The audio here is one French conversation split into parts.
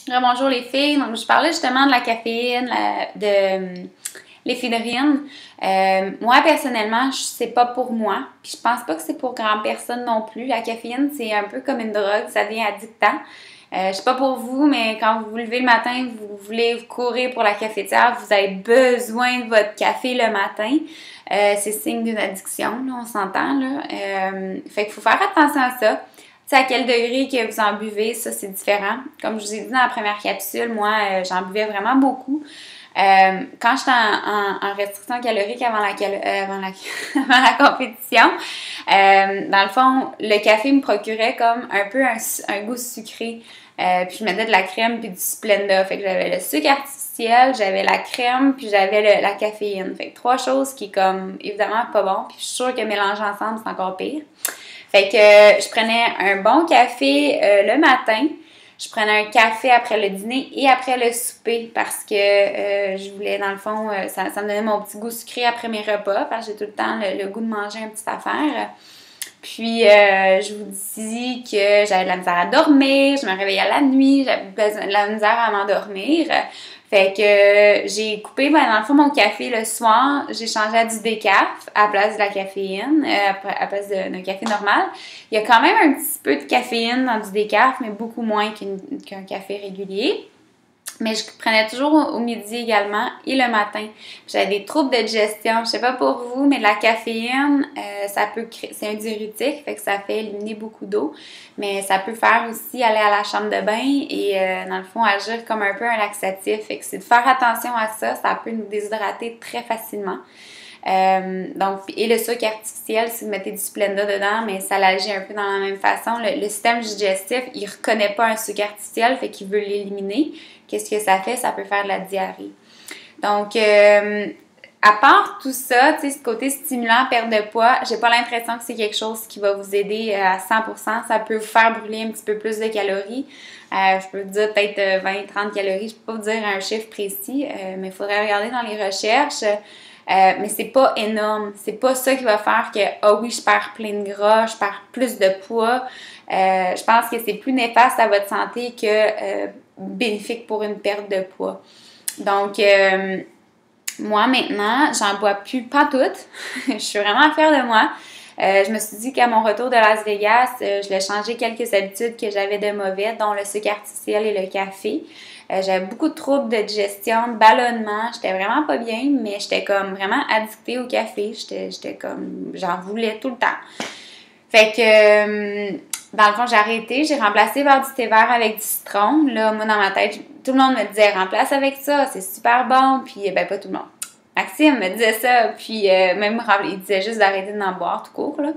Bonjour les filles. Donc, je parlais justement de la caféine, de l'éphédrine. Moi, personnellement, c'est pas pour moi. Puis je pense pas que c'est pour grande personne non plus. La caféine, c'est un peu comme une drogue, ça devient addictant. Je sais pas pour vous, mais quand vous vous levez le matin, vous voulez courir pour la cafetière, vous avez besoin de votre café le matin. C'est signe d'une addiction, là, on s'entend, là. Fait qu'il faut faire attention à ça. Tu sais, à quel degré que vous en buvez, ça, c'est différent. Comme je vous ai dit dans la première capsule, moi, j'en buvais vraiment beaucoup. Quand j'étais en restriction calorique avant la compétition, dans le fond, le café me procurait comme un peu un goût sucré. Puis je mettais de la crème puis du Splenda. Fait que j'avais le sucre artificiel, j'avais la crème puis j'avais la caféine. Fait que 3 choses qui, comme, évidemment, pas bon. Puis je suis sûre que mélanger ensemble, c'est encore pire. Fait que je prenais un bon café le matin. Je prenais un café après le dîner et après le souper parce que je voulais, dans le fond, ça me donnait mon petit goût sucré après mes repas parce que j'ai tout le temps le goût de manger une petite affaire. Puis, je vous dis que j'avais de la misère à dormir, je me réveillais la nuit, j'avais de la misère à m'endormir. Fait que j'ai coupé, dans le fond, mon café le soir, j'ai changé à du décaf à la place de la caféine, à la place d'un café normal. Il y a quand même un petit peu de caféine dans du décaf, mais beaucoup moins qu'un café régulier. Mais je prenais toujours au midi également et le matin. J'avais des troubles de digestion. Je sais pas pour vous, mais la caféine, ça peut créer, c'est un diurétique, fait que ça fait éliminer beaucoup d'eau. Mais ça peut faire aussi aller à la chambre de bain et dans le fond agir comme un peu un laxatif. Fait que c'est de faire attention à ça. Ça peut nous déshydrater très facilement. Donc, et le sucre artificiel, si vous mettez du Splenda dedans, mais ça l'agit un peu dans la même façon. Le système digestif, il reconnaît pas un sucre artificiel, fait qu'il veut l'éliminer. Qu'est-ce que ça fait? Ça peut faire de la diarrhée. Donc, à part tout ça, tu sais, ce côté stimulant, perte de poids, j'ai pas l'impression que c'est quelque chose qui va vous aider à 100%. Ça peut vous faire brûler un petit peu plus de calories. Je peux vous dire peut-être 20-30 calories. Je peux pas vous dire un chiffre précis, mais il faudrait regarder dans les recherches. Mais c'est pas énorme. C'est pas ça qui va faire que, ah oui, je perds plein de gras, je perds plus de poids. Je pense que c'est plus néfaste à votre santé que bénéfique pour une perte de poids. Donc, moi, maintenant, j'en bois plus pas toutes. Je suis vraiment fière de moi. Je me suis dit qu'à mon retour de Las Vegas, je voulais changer quelques habitudes que j'avais de mauvais, dont le sucre artificiel et le café. J'avais beaucoup de troubles de digestion, de ballonnement. J'étais vraiment pas bien, mais j'étais comme vraiment addictée au café. J'étais comme, j'en voulais tout le temps. Fait que, dans le fond, j'ai arrêté. J'ai remplacé par du thé vert avec du citron. Là, moi, dans ma tête, tout le monde me disait, remplace avec ça, c'est super bon. Puis, pas tout le monde. Maxime me disait ça. Puis, même, il disait juste d'arrêter d'en boire tout court, là.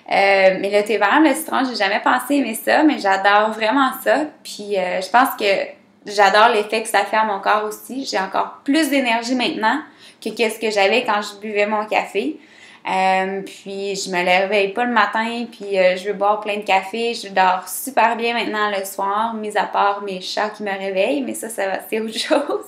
Mais le thé vert, le citron, j'ai jamais pensé aimer ça, mais j'adore vraiment ça. Puis, je pense que j'adore l'effet que ça fait à mon corps aussi. J'ai encore plus d'énergie maintenant que qu'est-ce que j'avais quand je buvais mon café. Puis je me réveille pas le matin, puis je veux boire plein de café. Je dors super bien maintenant le soir, mis à part mes chats qui me réveillent, mais ça c'est autre chose.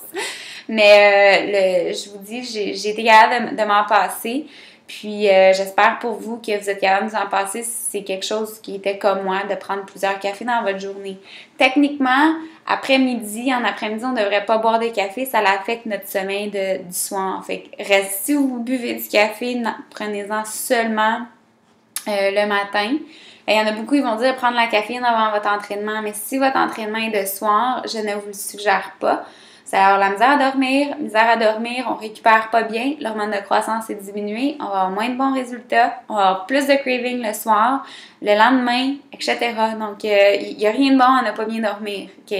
Mais je vous dis, j'ai été capable de m'en passer. Puis j'espère pour vous que vous êtes capable de vous en passer si c'est quelque chose qui était comme moi, de prendre plusieurs cafés dans votre journée. Techniquement, après-midi, en après-midi, on ne devrait pas boire de café, ça affecte notre sommeil du soir. Fait que si vous buvez du café, prenez-en seulement le matin. Il y en a beaucoup qui vont dire prendre la caféine avant votre entraînement, mais si votre entraînement est de soir, je ne vous le suggère pas. Ça va avoir la misère à dormir, on récupère pas bien, l'hormone de croissance est diminuée, on va avoir moins de bons résultats, on va avoir plus de craving le soir, le lendemain, etc. Donc, il n'y a rien de bon à ne pas bien dormir, OK?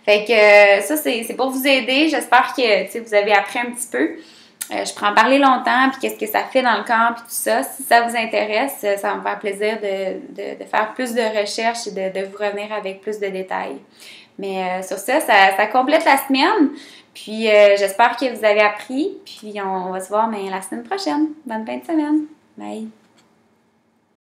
Fait que ça, c'est pour vous aider. J'espère que vous avez appris un petit peu. Je pourrais en parler longtemps, puis qu'est-ce que ça fait dans le corps, puis tout ça. Si ça vous intéresse, ça va me faire plaisir de faire plus de recherches et de vous revenir avec plus de détails. Mais sur ça complète la semaine. Puis j'espère que vous avez appris. Puis on va se voir la semaine prochaine. Bonne fin de semaine. Bye!